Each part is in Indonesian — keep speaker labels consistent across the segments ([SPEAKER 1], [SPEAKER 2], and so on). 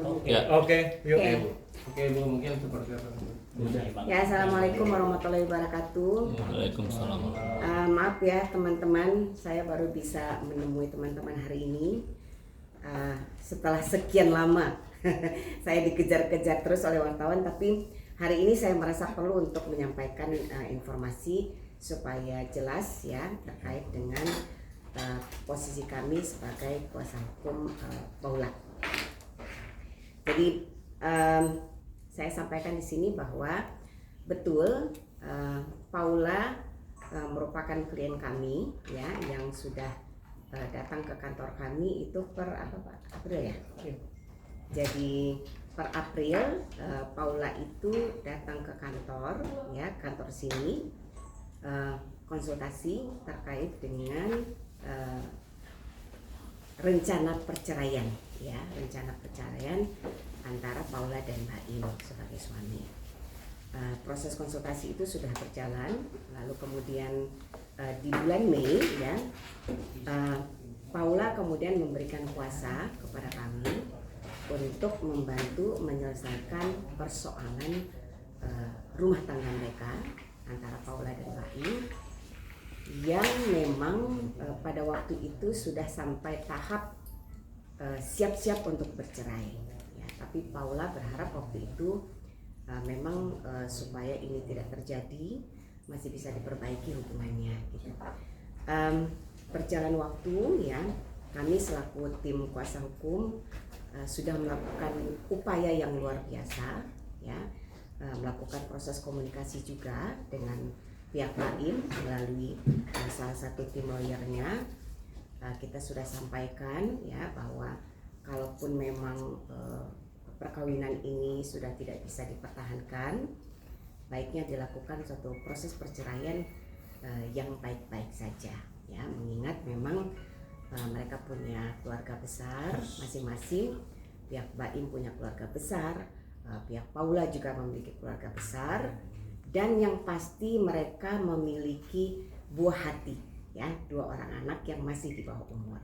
[SPEAKER 1] Oke.
[SPEAKER 2] Ya.
[SPEAKER 1] Oke, yuk.
[SPEAKER 3] Oke.
[SPEAKER 1] Oke, Bu, mungkin seperti apa?
[SPEAKER 3] Ya, assalamualaikum warahmatullahi wabarakatuh.
[SPEAKER 2] Waalaikumsalam.
[SPEAKER 3] Maaf ya teman-teman, saya baru bisa menemui teman-teman hari ini. Setelah sekian lama saya dikejar-kejar terus oleh wartawan, tapi hari ini saya merasa perlu untuk menyampaikan informasi supaya jelas ya terkait dengan posisi kami sebagai kuasa hukum Paula. Jadi saya sampaikan di sini bahwa betul Paula merupakan klien kami ya yang sudah datang ke kantor kami itu per April ya. Jadi per April Paula itu datang ke kantor ya, kantor sini konsultasi terkait dengan rencana perceraian ya, rencana perceraian antara Paula dan Mbak Im sebagai suami. Proses konsultasi itu sudah berjalan, lalu kemudian di bulan Mei ya, Paula kemudian memberikan kuasa kepada kami untuk membantu menyelesaikan persoalan rumah tangga mereka antara Paula dan Mbak Im yang memang pada waktu itu sudah sampai tahap siap-siap untuk bercerai ya, tapi Paula berharap waktu itu memang supaya ini tidak terjadi, masih bisa diperbaiki hubungannya gitu. Berjalan waktu ya, kami selaku tim kuasa hukum sudah melakukan upaya yang luar biasa ya, melakukan proses komunikasi juga dengan pihak lain melalui salah satu tim lawyernya. Kita sudah sampaikan ya bahwa kalaupun memang perkawinan ini sudah tidak bisa dipertahankan, baiknya dilakukan suatu proses perceraian yang baik-baik saja ya, mengingat memang mereka punya keluarga besar masing-masing. Pihak Mbak Im punya keluarga besar, pihak Paula juga memiliki keluarga besar, dan yang pasti mereka memiliki buah hati ya, 2 orang anak yang masih di bawah umur.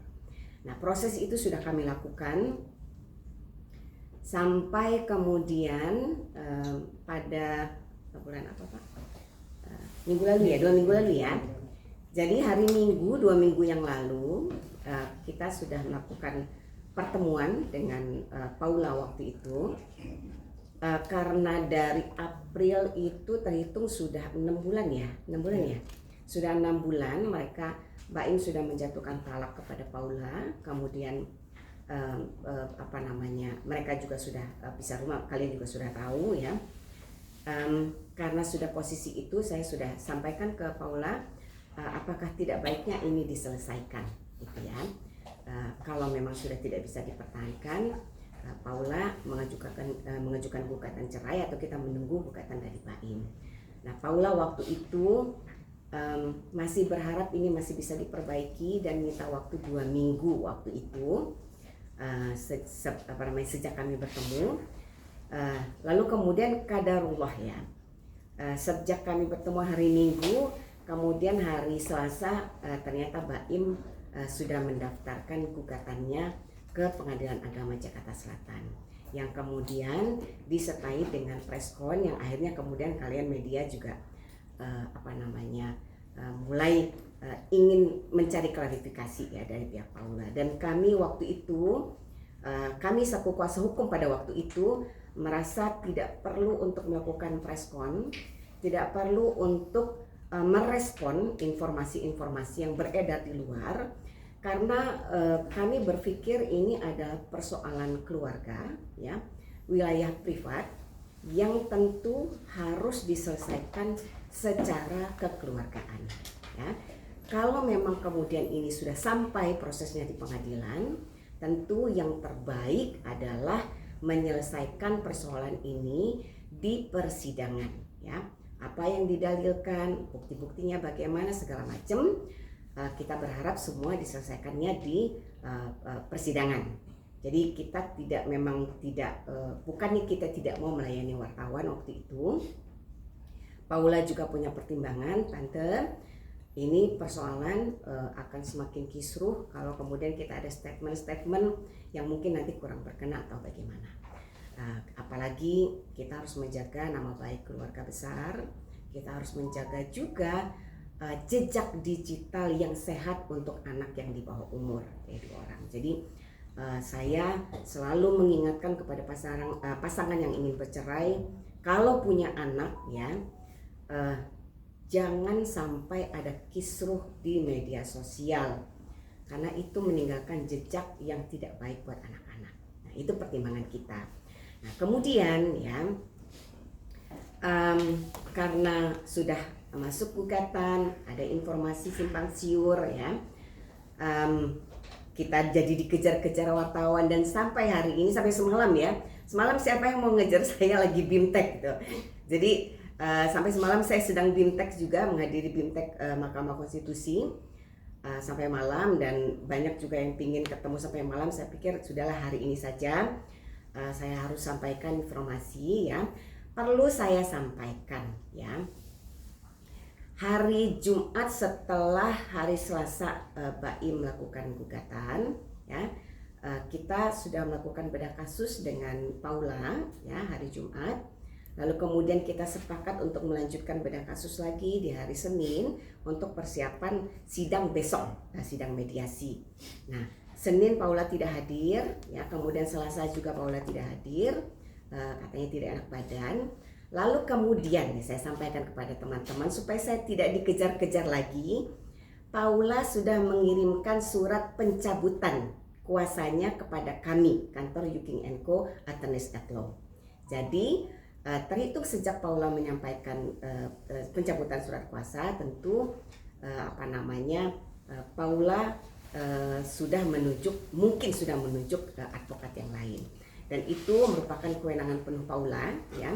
[SPEAKER 3] Nah, proses itu sudah kami lakukan sampai kemudian pada bulan apa Pak? Minggu lalu ya, 2 minggu lalu ya. Jadi hari Minggu 2 minggu yang lalu kita sudah melakukan pertemuan dengan Paula waktu itu. Karena dari April itu terhitung sudah 6 bulan ya, 6 bulan ya. Sudah 6 bulan mereka, Mbak Im sudah menjatuhkan talak kepada Paula, kemudian mereka juga sudah pisah rumah, kalian juga sudah tahu ya. Karena sudah posisi itu, saya sudah sampaikan ke Paula, apakah tidak baiknya ini diselesaikan gitu ya. Kalau memang sudah tidak bisa dipertahankan, Paula mengajukan gugatan cerai atau kita menunggu gugatan dari Mbak Im. Nah, Paula waktu itu masih berharap ini masih bisa diperbaiki dan minta waktu 2 minggu waktu itu sejak kami bertemu. Lalu kemudian qadarullah ya, sejak kami bertemu hari Minggu, kemudian hari Selasa ternyata Mbak Im sudah mendaftarkan gugatannya ke Pengadilan Agama Jakarta Selatan, yang kemudian disertai dengan preskon yang akhirnya kemudian kalian media juga mulai ingin mencari klarifikasi ya dari pihak Paula. Dan kami waktu itu, kami selaku kuasa hukum pada waktu itu merasa tidak perlu untuk melakukan preskon, tidak perlu untuk merespon informasi-informasi yang beredar di luar, karena kami berpikir ini adalah persoalan keluarga ya, wilayah privat yang tentu harus diselesaikan secara kekeluargaan ya. Kalau memang kemudian ini sudah sampai prosesnya di pengadilan, tentu yang terbaik adalah menyelesaikan persoalan ini di persidangan ya. Apa yang didalilkan, bukti-buktinya bagaimana, segala macam, kita berharap semua diselesaikannya di persidangan. Jadi kita bukannya kita tidak mau melayani wartawan waktu itu. Paula juga punya pertimbangan, Tante, ini persoalan akan semakin kisruh kalau kemudian kita ada statement-statement yang mungkin nanti kurang berkenan atau bagaimana. Apalagi kita harus menjaga nama baik keluarga besar, kita harus menjaga juga jejak digital yang sehat untuk anak yang di bawah umur, 2 orang. Jadi saya selalu mengingatkan kepada pasangan yang ingin bercerai, kalau punya anak ya, jangan sampai ada kisruh di media sosial, karena itu meninggalkan jejak yang tidak baik buat anak-anak. Nah, itu pertimbangan kita. Nah, kemudian ya, karena sudah masuk gugatan, ada informasi simpang siur ya, kita jadi dikejar-kejar wartawan, dan sampai hari ini, sampai semalam ya, semalam siapa yang mau ngejar saya lagi BIMTEK gitu. Jadi sampai semalam saya sedang BIMTEK juga, menghadiri BIMTEK Mahkamah Konstitusi sampai malam, dan banyak juga yang pingin ketemu sampai malam. Saya pikir sudahlah hari ini saja saya harus sampaikan informasi ya. Perlu saya sampaikan ya, hari Jumat setelah hari Selasa BAIM melakukan gugatan ya, kita sudah melakukan bedah kasus dengan Paula ya hari Jumat. Lalu kemudian kita sepakat untuk melanjutkan bedah kasus lagi di hari Senin untuk persiapan sidang besok, sidang mediasi. Nah, Senin Paula tidak hadir ya, kemudian Selasa juga Paula tidak hadir, katanya tidak enak badan. Lalu kemudian saya sampaikan kepada teman-teman supaya saya tidak dikejar-kejar lagi, Paula sudah mengirimkan surat pencabutan kuasanya kepada kami, kantor Yuking & Co. Attorneys at Law. Jadi terhitung sejak Paula menyampaikan pencabutan surat kuasa, tentu Paula mungkin sudah menunjuk advokat yang lain, dan itu merupakan kewenangan penuh Paula ya.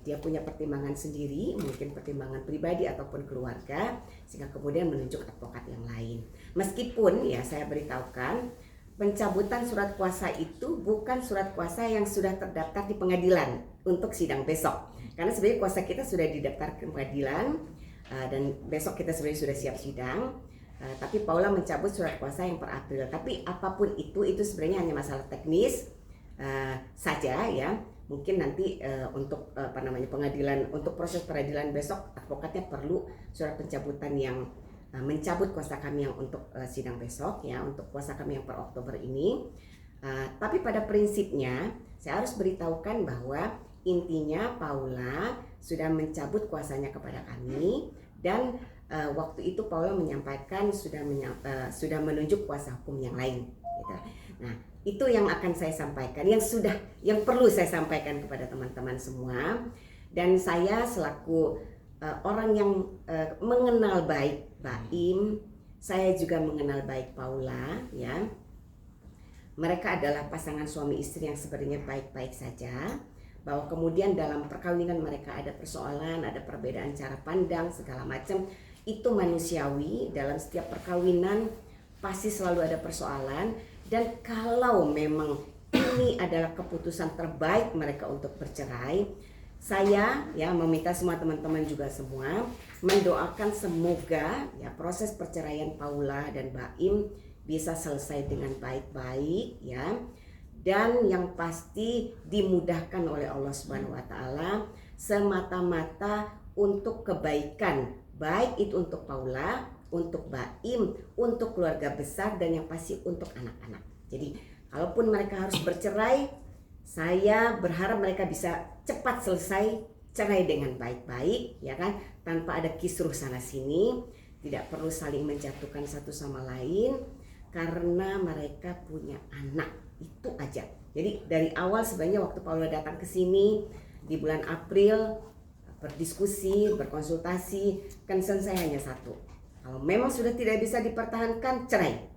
[SPEAKER 3] Dia punya pertimbangan sendiri, mungkin pertimbangan pribadi ataupun keluarga, sehingga kemudian menunjuk advokat yang lain. Meskipun ya saya beritahukan, pencabutan surat kuasa itu bukan surat kuasa yang sudah terdaftar di pengadilan untuk sidang besok. Karena sebenarnya kuasa kita sudah didaftar ke pengadilan dan besok kita sebenarnya sudah siap sidang. Tapi Paula mencabut surat kuasa yang per April. Tapi apapun itu sebenarnya hanya masalah teknis saja ya. Mungkin nanti untuk pengadilan, untuk proses peradilan besok, advokatnya perlu surat pencabutan yang mencabut kuasa kami yang untuk sidang besok ya, untuk kuasa kami yang per Oktober ini. Tapi pada prinsipnya saya harus beritahukan bahwa intinya Paula sudah mencabut kuasanya kepada kami, dan waktu itu Paula menyampaikan sudah menunjuk kuasa hukum yang lain gitu. Nah, itu yang akan saya sampaikan, yang perlu saya sampaikan kepada teman-teman semua. Dan saya selaku orang yang mengenal baik BAIM, saya juga mengenal baik Paula ya. Mereka adalah pasangan suami istri yang sebenarnya baik-baik saja. Bahwa kemudian dalam perkawinan mereka ada persoalan, ada perbedaan cara pandang segala macam, itu manusiawi. Dalam setiap perkawinan pasti selalu ada persoalan. Dan kalau memang ini adalah keputusan terbaik mereka untuk bercerai, saya ya meminta semua teman-teman juga semua mendoakan semoga ya proses perceraian Paula dan BAIM bisa selesai dengan baik-baik ya, dan yang pasti dimudahkan oleh Allah Subhanahu wa taala semata-mata untuk kebaikan, baik itu untuk Paula, untuk BAIM, untuk keluarga besar, dan yang pasti untuk anak-anak. Jadi kalaupun mereka harus bercerai, saya berharap mereka bisa cepat selesai cerai dengan baik-baik ya kan, tanpa ada kisruh sana sini, tidak perlu saling menjatuhkan satu sama lain, karena mereka punya anak, itu aja. Jadi dari awal sebenarnya waktu Paula datang ke sini di bulan April, berdiskusi, berkonsultasi, concern saya hanya satu. Kalau memang sudah tidak bisa dipertahankan, cerai.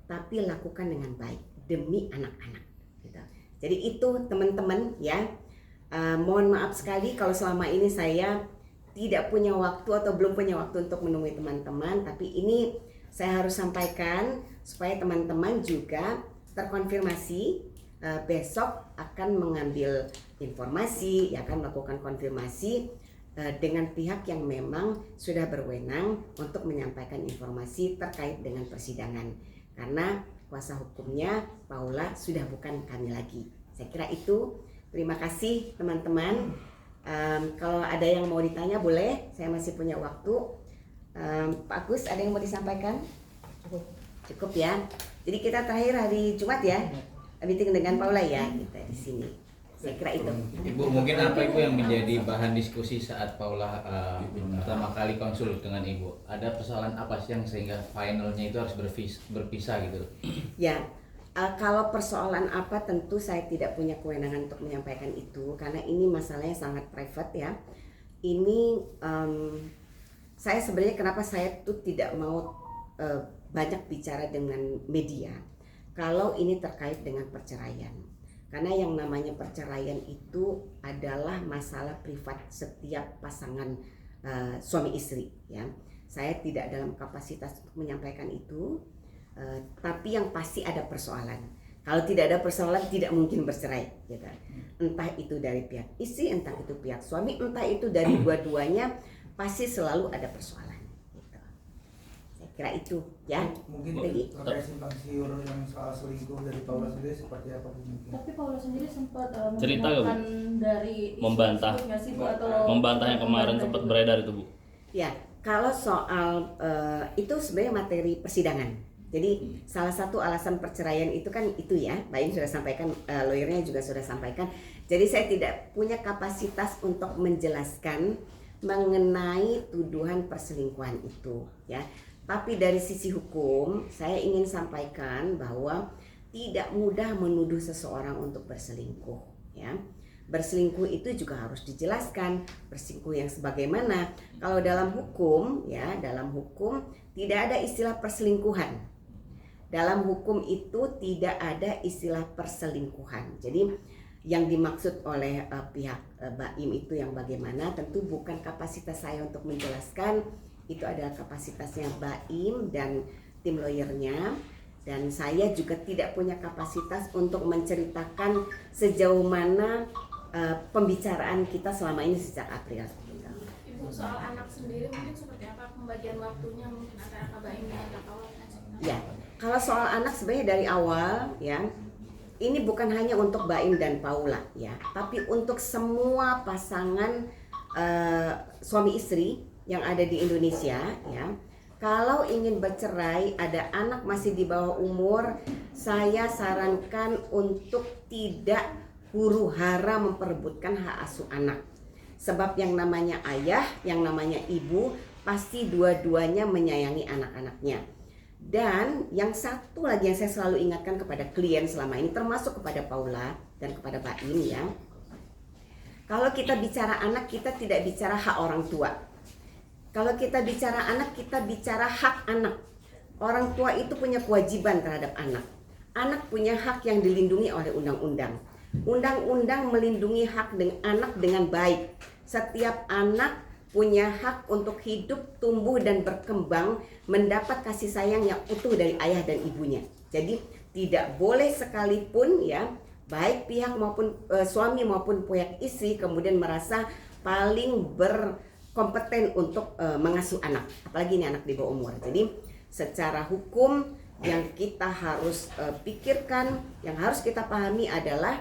[SPEAKER 3] Tapi lakukan dengan baik demi anak-anak. Gitu. Jadi itu teman-teman ya. Mohon maaf sekali kalau selama ini saya tidak punya waktu atau belum punya waktu untuk menemui teman-teman. Tapi ini saya harus sampaikan supaya teman-teman juga terkonfirmasi. Besok akan mengambil informasi, ya akan melakukan konfirmasi dengan pihak yang memang sudah berwenang untuk menyampaikan informasi terkait dengan persidangan, karena kuasa hukumnya Paula sudah bukan kami lagi Saya kira itu. Terima kasih teman-teman. Kalau ada yang mau ditanya boleh, saya masih punya waktu. Pak Agus, ada yang mau disampaikan? Cukup ya. Jadi kita terakhir hari Jumat ya, meeting dengan Paula ya, kita di sini. Saya kira itu.
[SPEAKER 2] Ibu, mungkin apa Ibu yang menjadi bahan diskusi saat Paula pertama kali konsul dengan Ibu? Ada persoalan apa sih yang sehingga finalnya itu harus berpisah gitu?
[SPEAKER 3] Ya, kalau persoalan apa tentu saya tidak punya kewenangan untuk menyampaikan itu karena ini masalahnya sangat private ya. Ini saya sebenarnya kenapa saya tuh tidak mau banyak bicara dengan media kalau ini terkait dengan perceraian. Karena yang namanya perceraian itu adalah masalah privat setiap pasangan suami istri ya. Saya tidak dalam kapasitas untuk menyampaikan itu. Tapi yang pasti ada persoalan. Kalau tidak ada persoalan tidak mungkin bercerai gitu. Entah itu dari pihak istri, entah itu pihak suami, entah itu dari dua-duanya, pasti selalu ada persoalan gitu. Saya kira itu ya.
[SPEAKER 4] Mungkin terkait simpang siur yang soal selingkuh dari Paula sendiri seperti apa mungkin?
[SPEAKER 5] Tapi Paula sendiri sempat
[SPEAKER 6] cerita nggak, Bu?
[SPEAKER 5] Dari
[SPEAKER 6] Membantah.
[SPEAKER 5] nggak sih, Bu? Atau
[SPEAKER 6] Membantah yang kemarin sempat beredar itu, Bu.
[SPEAKER 3] Ya, kalau soal itu sebenarnya materi persidangan. Jadi salah satu alasan perceraian itu kan itu ya, Mbak Im sudah sampaikan, lawyernya juga sudah sampaikan. Jadi saya tidak punya kapasitas untuk menjelaskan mengenai tuduhan perselingkuhan itu ya. Tapi dari sisi hukum saya ingin sampaikan bahwa tidak mudah menuduh seseorang untuk berselingkuh ya. Berselingkuh itu juga harus dijelaskan, berselingkuh yang sebagaimana. Kalau dalam hukum ya, dalam hukum tidak ada istilah perselingkuhan. Dalam hukum itu tidak ada istilah perselingkuhan. Jadi yang dimaksud oleh pihak Baim itu yang bagaimana tentu bukan kapasitas saya untuk menjelaskan. Itu adalah kapasitasnya Baim dan tim lawyernya. Dan saya juga tidak punya kapasitas untuk menceritakan sejauh mana pembicaraan kita selama ini sejak April.
[SPEAKER 7] Ibu, soal anak sendiri mungkin seperti apa pembagian waktunya mungkin antara Kak Baim dan Kak Paula?
[SPEAKER 3] Ya, kalau soal anak sebenarnya dari awal ya, ini bukan hanya untuk Baim dan Paula ya, tapi untuk semua pasangan suami istri yang ada di Indonesia ya. Kalau ingin bercerai, ada anak masih di bawah umur, saya sarankan untuk tidak huru-hara memperebutkan hak asuh anak. Sebab yang namanya ayah, yang namanya ibu, pasti dua-duanya menyayangi anak-anaknya. Dan yang satu lagi yang saya selalu ingatkan kepada klien selama ini, termasuk kepada Paula dan kepada Baim ya. Kalau kita bicara anak, kita tidak bicara hak orang tua. Kalau kita bicara anak, kita bicara hak anak. Orang tua itu punya kewajiban terhadap anak. Anak punya hak yang dilindungi oleh undang-undang. Undang-undang melindungi hak anak dengan baik. Setiap anak punya hak untuk hidup, tumbuh dan berkembang, mendapat kasih sayang yang utuh dari ayah dan ibunya. Jadi tidak boleh sekalipun ya, baik pihak maupun suami maupun pihak istri kemudian merasa paling berkompeten untuk mengasuh anak, apalagi ini anak di bawah umur. Jadi secara hukum yang kita harus pikirkan, yang harus kita pahami adalah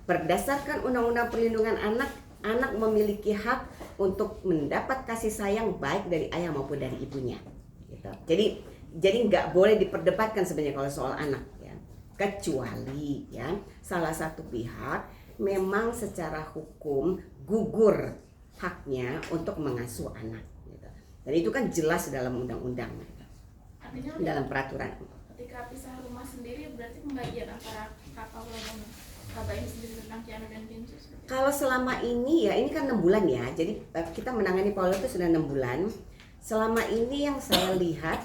[SPEAKER 3] berdasarkan Undang-Undang Perlindungan Anak, anak memiliki hak untuk mendapat kasih sayang baik dari ayah maupun dari ibunya. Gitu. Jadi nggak boleh diperdebatkan sebenarnya kalau soal anak ya. Kecuali ya salah satu pihak memang secara hukum gugur haknya untuk mengasuh anak. Gitu. Dan itu kan jelas dalam undang-undang. Gitu.
[SPEAKER 7] Artinya
[SPEAKER 3] dalam peraturan.
[SPEAKER 7] Ketika pisah rumah sendiri berarti pembagian antara Kak Paula dan Kak Baim sendiri tentang Kiana dan Kenzo.
[SPEAKER 3] Kalau selama ini ya, ini kan 6 bulan ya, jadi kita menangani Paula itu sudah 6 bulan. Selama ini yang saya lihat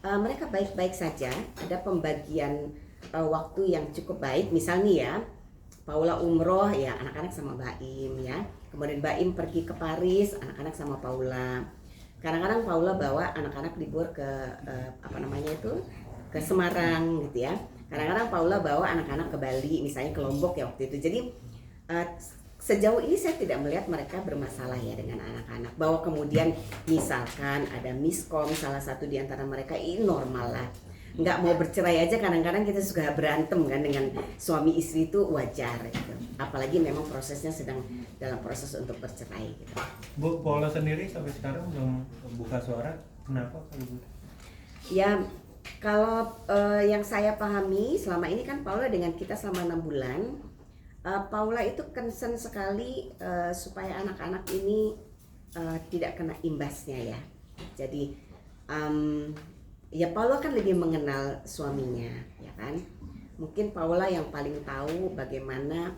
[SPEAKER 3] mereka baik-baik saja, ada pembagian waktu yang cukup baik. Misalnya ya, Paula umroh ya anak-anak sama Baim ya, kemudian Baim pergi ke Paris, anak-anak sama Paula. Kadang-kadang Paula bawa anak-anak libur ke ke Semarang gitu ya. Kadang-kadang Paula bawa anak-anak ke Bali, misalnya ke Lombok ya waktu itu. Jadi sejauh ini saya tidak melihat mereka bermasalah ya dengan anak-anak. Bahwa kemudian misalkan ada miskom salah satu di antara mereka, ini normal lah. nggak mau bercerai aja kadang-kadang kita suka berantem kan dengan suami istri itu wajar gitu. Apalagi memang prosesnya sedang dalam proses untuk bercerai gitu.
[SPEAKER 8] Bu, Paula sendiri sampai sekarang belum buka suara. Kenapa kalau Bu?
[SPEAKER 3] Ya kalau yang saya pahami selama ini kan Paula dengan kita selama 6 bulan. Paula itu concern sekali supaya anak-anak ini tidak kena imbasnya ya. Jadi ya Paula kan lebih mengenal suaminya ya kan. Mungkin Paula yang paling tahu bagaimana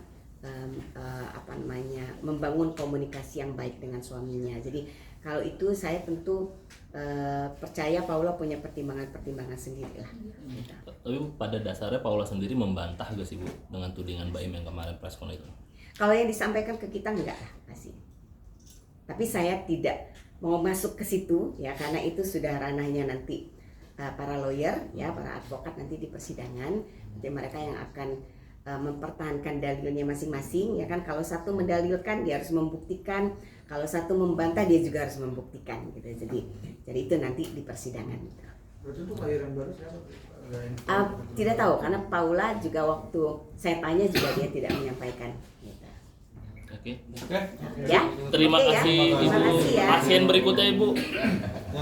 [SPEAKER 3] membangun komunikasi yang baik dengan suaminya. Jadi kalau itu saya tentu percaya Paula punya pertimbangan sendiri lah. Gitu.
[SPEAKER 6] Tapi pada dasarnya Paula sendiri membantah gak sih Bu dengan tudingan Mbak Im yang kemarin preskon itu?
[SPEAKER 3] Kalau yang disampaikan ke kita enggak lah masih. Tapi saya tidak mau masuk ke situ ya karena itu sudah ranahnya nanti para lawyer ya, para advokat nanti di persidangan. Nanti mereka yang akan mempertahankan dalilnya masing-masing ya kan. Kalau satu mendalilkan dia harus membuktikan, kalau satu membantah dia juga harus membuktikan gitu. Jadi itu nanti di persidangan gitu.
[SPEAKER 4] Berarti untuk lahiran baru siapa?
[SPEAKER 3] Tidak tahu karena Paula juga waktu saya tanya juga dia tidak menyampaikan gitu.
[SPEAKER 6] Oke.
[SPEAKER 3] Ya.
[SPEAKER 6] Terima
[SPEAKER 3] Oke, ya.
[SPEAKER 6] kasih
[SPEAKER 3] Terima
[SPEAKER 6] Ibu.
[SPEAKER 3] kasih ya.
[SPEAKER 6] Pasien berikutnya Ibu.